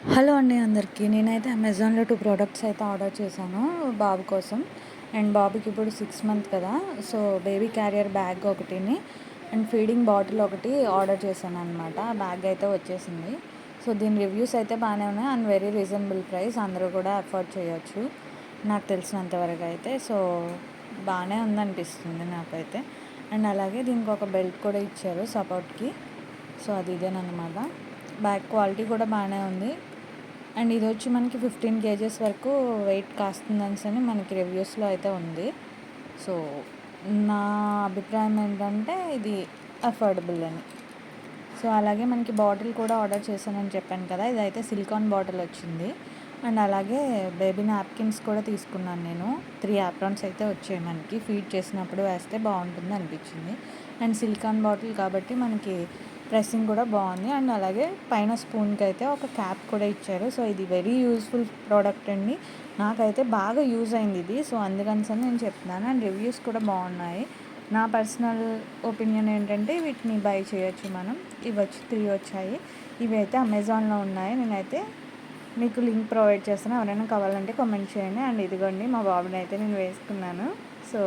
Hello అండి అందరికీ. నేనైతే అమెజాన్‌లో 2 ప్రొడక్ట్స్ అయితే ఆర్డర్ చేశాను బాబు కోసం. అండ్ బాబుకి ఇప్పుడు 6 మంత్ కదా! సో, బేబీ క్యారియర్ బ్యాగ్ ఒకటిని అండ్ ఫీడింగ్ బాటిల్ ఒకటి ఆర్డర్ చేశాననమాట. ఆ బ్యాగ్ అయితే వచ్చేసింది. సో, దీని రివ్యూస్ అయితే బాగానే ఉన్నాయి అండ్ వెరీ రీజనబుల్ ప్రైస్. అందరూ కూడా అఫోర్డ్ చేయొచ్చు నాకు తెలిసినంత వరకు అయితే. సో, బాగానే ఉందనిపిస్తుంది నాకైతే. అండ్ అలాగే దీనికి ఒక బెల్ట్ కూడా ఇచ్చారు సపోర్ట్‌కి. సో, అది ఇదేననమాట. బ్యాగ్ క్వాలిటీ కూడా బాగానే ఉంది. అండ్ ఇది వచ్చి మనకి 15 కేజెస్ వరకు వెయిట్ కాస్తుందనేసని మనకి రివ్యూస్లో అయితే ఉంది. సో, నా అభిప్రాయం ఏంటంటే ఇది అఫోర్డబుల్ అని. సో, అలాగే మనకి బాటిల్ కూడా ఆర్డర్ చేశానని చెప్పాను కదా! ఇదైతే సిలికాన్ బాటిల్ వచ్చింది. అండ్ అలాగే బేబీ నాప్కిన్స్ కూడా తీసుకున్నాను నేను. 3 యాప్రాన్స్ అయితే వచ్చాయి మనకి. ఫీడ్ చేసినప్పుడు వేస్తే బాగుంటుంది అనిపించింది. అండ్ సిలికాన్ బాటిల్ కాబట్టి మనకి ప్రెస్సింగ్ కూడా బాగుంది. అండ్ అలాగే పైన స్పూన్కి అయితే ఒక క్యాప్ కూడా ఇచ్చారు. సో, ఇది వెరీ యూజ్ఫుల్ ప్రోడక్ట్ అండి. నాకైతే బాగా యూజ్ అయింది ఇది. సో, అందుకనిసని నేను చెప్తున్నాను. అండ్ రివ్యూస్ కూడా బాగున్నాయి. నా పర్సనల్ ఒపీనియన్ ఏంటంటే వీటిని బై చేయొచ్చు మనం. ఇవి వచ్చి 3 వచ్చాయి. ఇవి అయితే అమెజాన్‌లో ఉన్నాయి. నేనైతే మీకు లింక్ ప్రొవైడ్ చేస్తాను. ఎవరైనా కావాలంటే కామెంట్ చేయండి. అండ్ ఇదిగోండి మా బాబునైతే నేను వేసుకున్నాను. సో